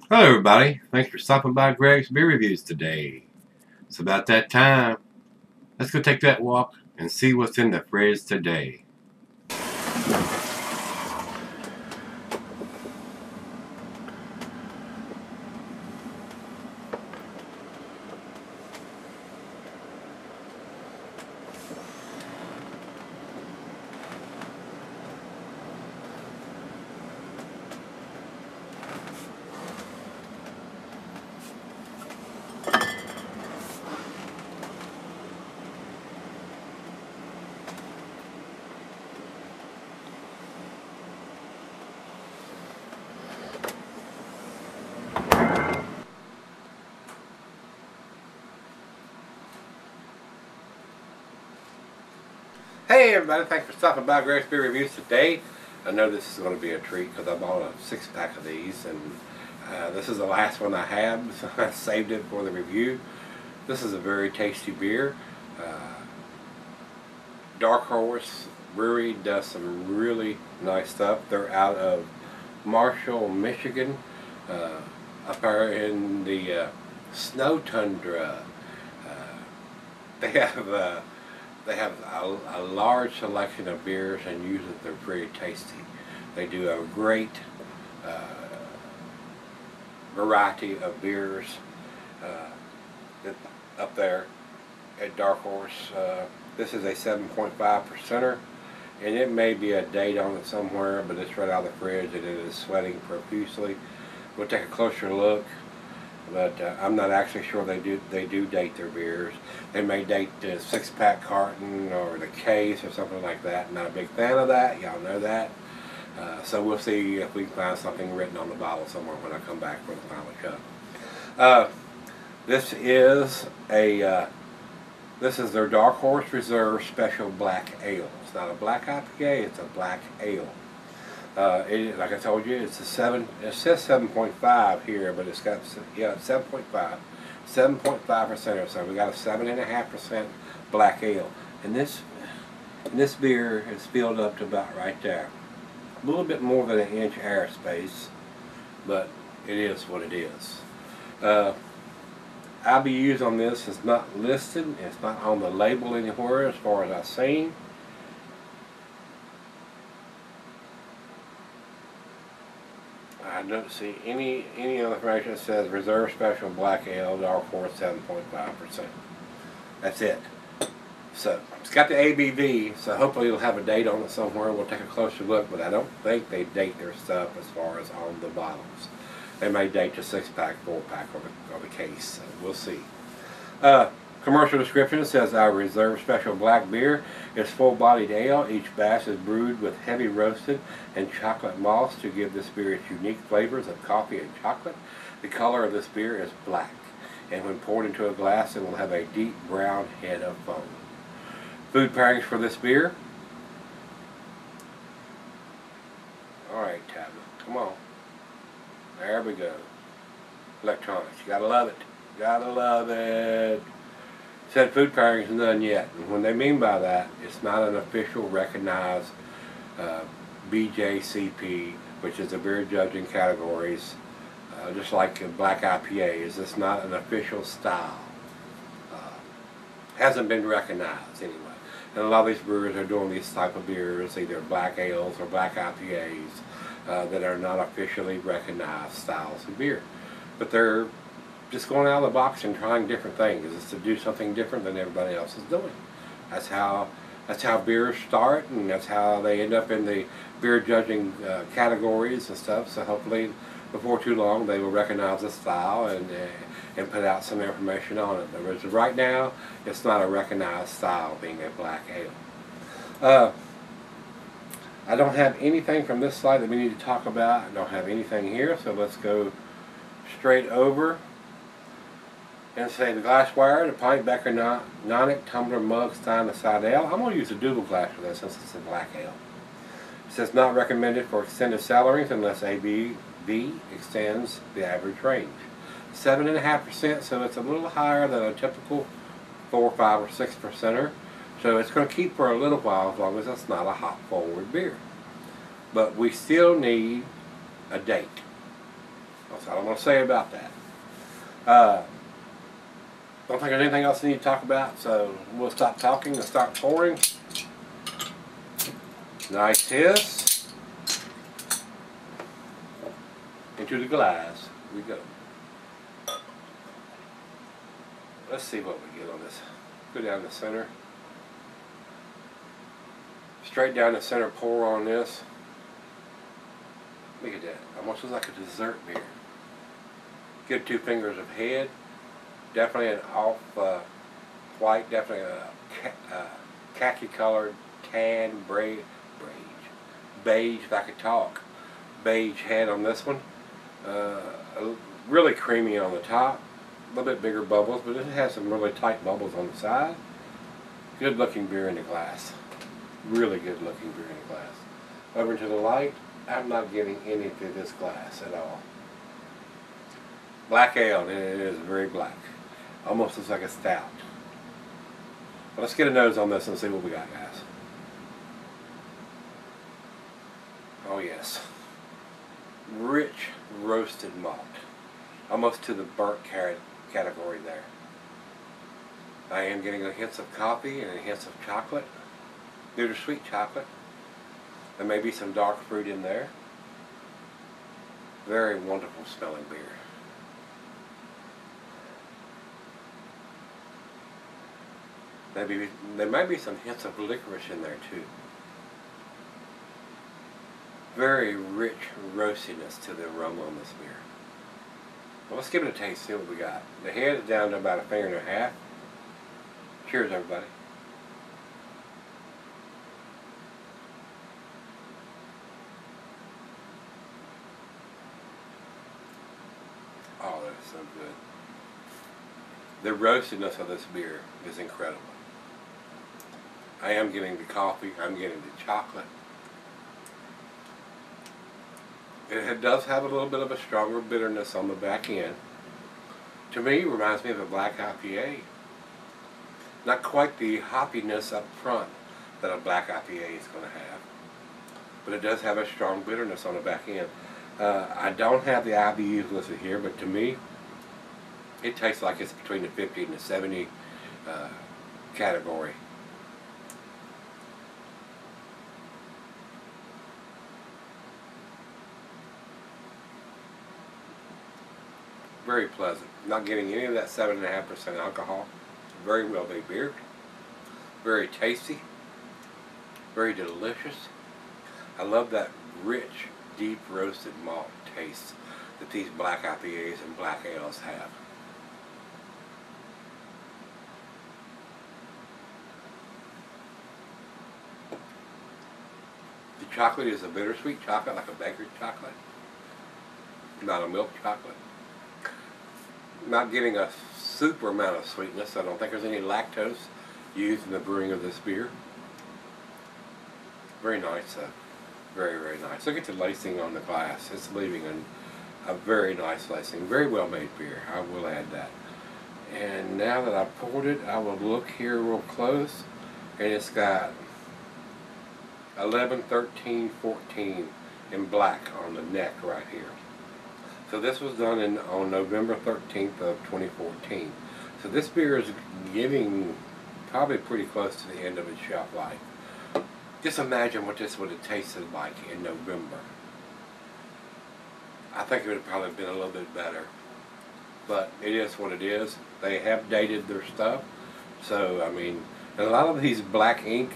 Hello everybody, thanks for stopping by Greg's Beer Reviews today. It's about that time. Let's go take that walk and see what's in the fridge today. Hey everybody, thanks for stopping by Greg's Beer Reviews today. I know this is going to be a treat because I bought a 6-pack of these and this is the last one I had, so I saved it for the review. This is a very tasty beer. Dark Horse Brewery does some really nice stuff. They're out of Marshall, Michigan, up there in the snow tundra. They have a large selection of beers, and usually they're very tasty. They do a great variety of beers up there at Dark Horse. This is a 7.5%er, and it may be a date on it somewhere, but it's right out of the fridge and it is sweating profusely. We'll take a closer look, but I'm not actually sure they do date their beers. They may date the 6-pack carton or the case or something like that. Not a big fan of that, y'all know that. So we'll see if we can find something written on the bottle somewhere when I come back for the final cup. This is their Dark Horse Reserve Special Black Ale. It's not a black IPA, it's a black ale. Like I told you, it's a 7. It says 7.5 here, but it's got 7.5, 7.5% or so. We got a 7.5% black ale, and this beer is filled up to about right there. A little bit more than an inch airspace, but it is what it is. IBUs on this is not listed. It's not on the label anywhere as far as I've seen. I don't see any other information that says Reserve Special Black Ale, Dark Horse 7.5%. That's it. So it's got the ABV, so hopefully it'll have a date on it somewhere. We'll take a closer look, but I don't think they date their stuff as far as on the bottles. They may date the 6-pack, 4-pack, or the case. So we'll see. Commercial description says our Reserve Special Black Beer is full-bodied ale. Each batch is brewed with heavy roasted and chocolate malts to give this beer its unique flavors of coffee and chocolate. The color of this beer is black, and when poured into a glass it will have a deep brown head of foam. Food pairings for this beer. Alright, tablet, come on. There we go. Electronics. You gotta love it. Gotta love it. Said food pairings, none yet. And when they mean by that, it's not an official recognized BJCP, which is the beer judging categories, just like black IPAs. It's not an official style. Hasn't been recognized anyway. And a lot of these brewers are doing these type of beers, either black ales or black IPAs, that are not officially recognized styles of beer. But they're just going out of the box and trying different things. It's to do something different than everybody else is doing. That's how beers start, and that's how they end up in the beer judging categories and stuff. So hopefully before too long they will recognize the style and put out some information on it. But right now it's not a recognized style being a black ale. I don't have anything from this slide that we need to talk about. I don't have anything here, so let's go straight over and say the glassware, the pint, becker, nonic, tumbler, mug, stein, and side ale. I'm going to use a double glass for this since it's a black ale. It says not recommended for extended cellarings unless ABV extends the average range. 7.5%, so it's a little higher than a typical 4, 5, or 6%er. So it's going to keep for a little while as long as it's not a hop forward beer. But we still need a date. That's all I'm going to say about that. Don't think there's anything else I need to talk about, so we'll stop talking and start pouring. Nice hiss. Into the glass we go. Let's see what we get on this. Go down the center. Straight down the center pour on this. Look at that. Almost looks like a dessert beer. Good 2 fingers of head. Definitely an off white, definitely a khaki colored, tan, beige, if I could talk. Beige head on this one. Really creamy on the top. A little bit bigger bubbles, but it has some really tight bubbles on the side. Good looking beer in the glass. Really good looking beer in the glass. Over to the light, I'm not getting any to this glass at all. Black ale, and it is very black. Almost looks like a stout. But let's get a nose on this and see what we got, guys. Oh yes. Rich roasted malt. Almost to the burnt category there. I am getting a hints of coffee and a hints of chocolate. Bittersweet chocolate. There may be some dark fruit in there. Very wonderful smelling beer. There might be some hints of licorice in there too. Very rich roastiness to the aroma on this beer. Well, let's give it a taste, see what we got. The head is down to about 1.5 fingers. Cheers, everybody. Oh, that is so good. The roastiness of this beer is incredible. I am getting the coffee, I'm getting the chocolate. It does have a little bit of a stronger bitterness on the back end. To me, it reminds me of a black IPA. Not quite the hoppiness up front that a black IPA is going to have. But it does have a strong bitterness on the back end. I don't have the IBUs listed here, but to me, it tastes like it's between the 50 and the 70 category. Very pleasant. Not getting any of that 7.5% alcohol. Very well made beer. Very tasty. Very delicious. I love that rich, deep roasted malt taste that these black IPAs and black ales have. The chocolate is a bittersweet chocolate, like a baker's chocolate. Not a milk chocolate. Not getting a super amount of sweetness. I don't think there's any lactose used in the brewing of this beer. Very nice. Very, very nice. Look at the lacing on the glass. It's leaving a very nice lacing. Very well made beer. I will add that. And now that I've poured it, I will look here real close. And it's got 11, 13, 14 in black on the neck right here. So this was done on November 13th of 2014. So this beer is getting probably pretty close to the end of its shelf life. Just imagine what this would have tasted like in November. I think it would have probably been a little bit better. But it is what it is. They have dated their stuff. So, I mean, and a lot of these black ink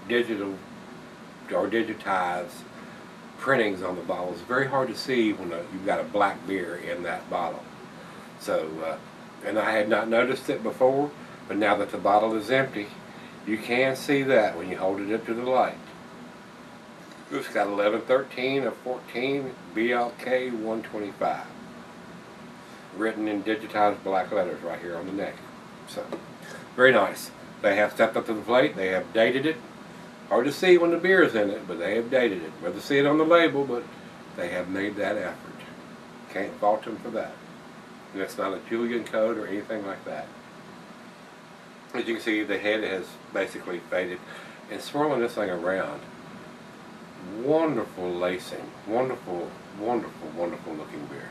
digital or digitized printings on the bottle is very hard to see when you've got a black beer in that bottle. So, and I had not noticed it before, but now that the bottle is empty, you can see that when you hold it up to the light. It's got 11, 13 of 14, BLK 125. Written in digitized black letters right here on the neck. So, very nice. They have stepped up to the plate, they have dated it. Hard to see when the beer is in it, but they have dated it. Rather see it on the label, but they have made that effort. Can't fault them for that. And it's not a Julian code or anything like that. As you can see, the head has basically faded. And swirling this thing around, wonderful lacing. Wonderful, wonderful, wonderful looking beer.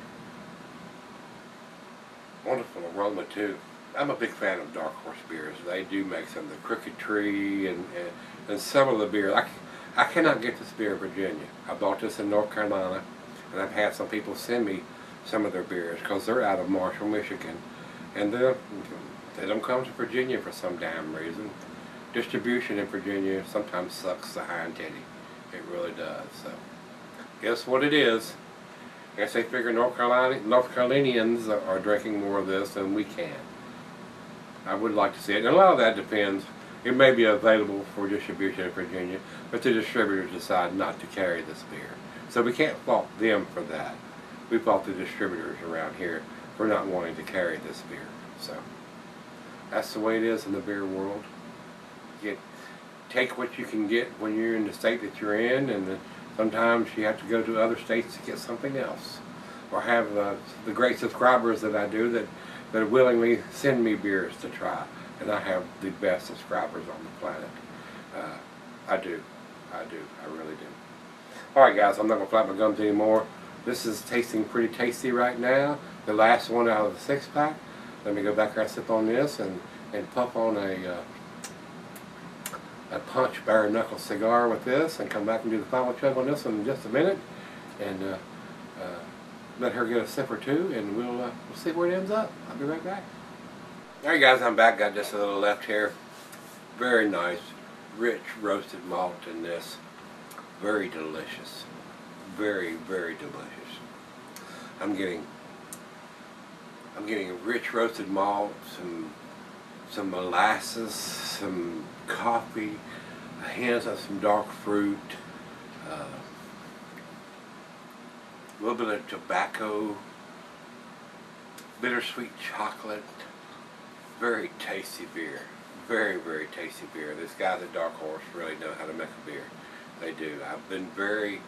Wonderful aroma too. I'm a big fan of Dark Horse beers. They do make some of the Crooked Tree and some of the beers. I cannot get this beer in Virginia. I bought this in North Carolina, and I've had some people send me some of their beers because they're out of Marshall, Michigan, and they don't come to Virginia for some damn reason. Distribution in Virginia sometimes sucks the hind titty. It really does. So, guess what it is? I guess they figure North Carolinians are drinking more of this than we can. I would like to see it. And a lot of that depends. It may be available for distribution in Virginia, but the distributors decide not to carry this beer. So we can't fault them for that. We fault the distributors around here for not wanting to carry this beer. So that's the way it is in the beer world. You take what you can get when you're in the state that you're in, and sometimes you have to go to other states to get something else. Or have the great subscribers that I do that willingly send me beers to try. And I have the best subscribers on the planet. I do. I really do. Alright guys, I'm not going to flap my gums anymore. This is tasting pretty tasty right now. The last one out of the 6-pack. Let me go back here and sip on this and puff on a punch bare knuckle cigar with this, and come back and do the final chug on this one in just a minute, and let her get a sip or two, and we'll see where it ends up. I'll be right back. Alright guys, I'm back. Got just a little left here. Very nice, rich roasted malt in this. Very delicious. Very, very delicious. I'm getting a rich roasted malt, some molasses, some coffee, a hint of some dark fruit, a little bit of tobacco, bittersweet chocolate. Very tasty beer. Very, very tasty beer. These guys at Dark Horse really know how to make a beer. They do. I've been very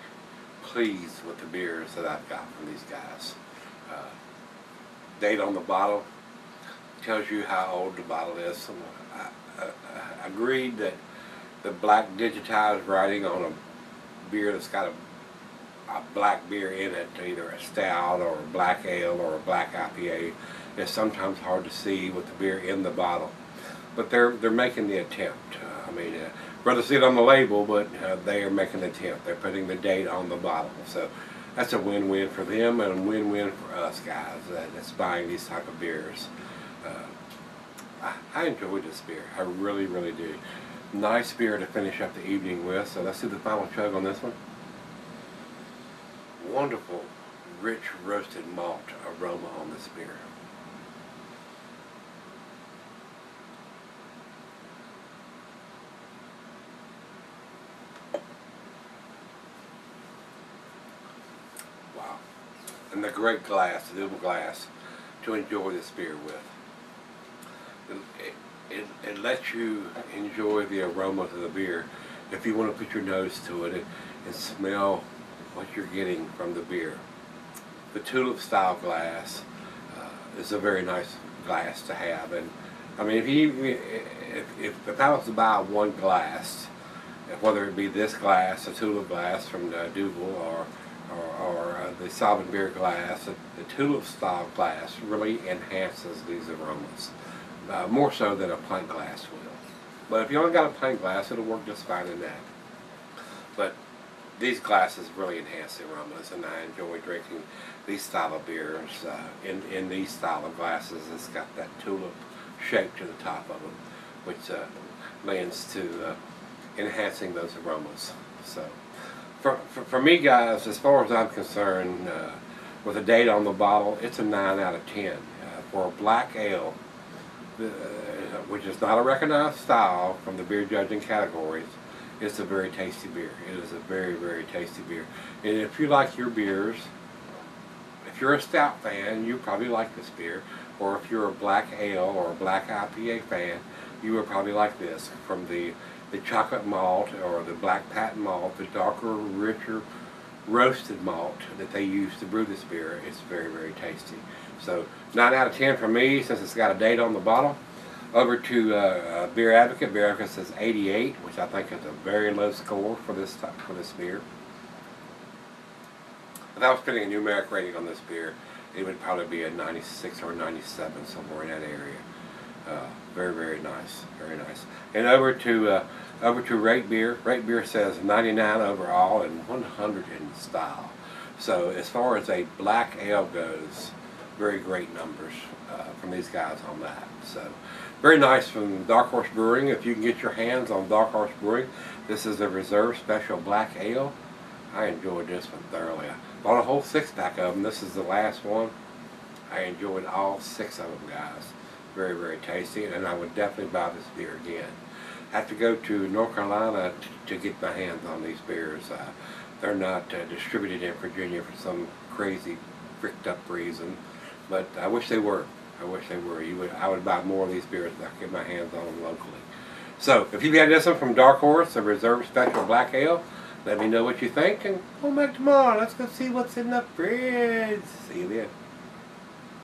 pleased with the beers that I've got from these guys. Date on the bottle tells you how old the bottle is. So I agreed that the black digitized writing on a beer that's got a black beer in it, either a stout or a black ale or a black IPA, is sometimes hard to see with the beer in the bottle. But they're making the attempt. Rather see it on the label, but they are making the attempt. They're putting the date on the bottle. So that's a win-win for them and a win-win for us guys that's buying these type of beers. I enjoy this beer. I really, really do. Nice beer to finish up the evening with. So let's do the final chug on this one. Wonderful, rich roasted malt aroma on this beer. Wow. And the great glass, the little glass to enjoy this beer with. It lets you enjoy the aroma of the beer if you want to put your nose to it and smell what you're getting from the beer. The tulip style glass is a very nice glass to have, and I mean if I was to buy one glass, whether it be this glass, a tulip glass from Duvel, or the Sovereign beer glass, the tulip style glass really enhances these aromas. More so than a pint glass will. But if you only got a pint glass, it'll work just fine in that. But these glasses really enhance the aromas, and I enjoy drinking these style of beers in these style of glasses. It's got that tulip shape to the top of them, which lends to enhancing those aromas. So for me guys, as far as I'm concerned, with a date on the bottle, it's a 9 out of 10. For a black ale, which is not a recognized style from the beer judging categories, it's a very tasty beer. It is a very, very tasty beer. And if you like your beers, if you're a stout fan, you probably like this beer. Or if you're a black ale or a black IPA fan, you will probably like this. From the chocolate malt or the black patent malt, the darker, richer roasted malt that they use to brew this beer, it's very, very tasty. So 9 out of 10 for me, since it's got a date on the bottle. Over to Beer Advocate. Beer Advocate says 88, which I think is a very low score for this beer. If I was putting a numeric rating on this beer, it would probably be a 96 or 97, somewhere in that area. Very, very nice, very nice. And over to Rate Beer. Rate Beer says 99 overall and 100 in style. So as far as a black ale goes, very great numbers from these guys on that. So very nice from Dark Horse Brewing. If you can get your hands on Dark Horse Brewing, this is a Reserve Special Black Ale. I enjoyed this one thoroughly. I bought a whole 6-pack of them. This is the last one. I enjoyed all 6 of them, guys. Very, very tasty, and I would definitely buy this beer again. I have to go to North Carolina to get my hands on these beers. They're not distributed in Virginia for some crazy, fricked up reason, but I wish they were. I wish they were. I would buy more of these beers if I could get my hands on them locally. So, if you've got this one from Dark Horse, a Reserve Special Black Ale, let me know what you think, and come back tomorrow. Let's go see what's in the fridge. See you then.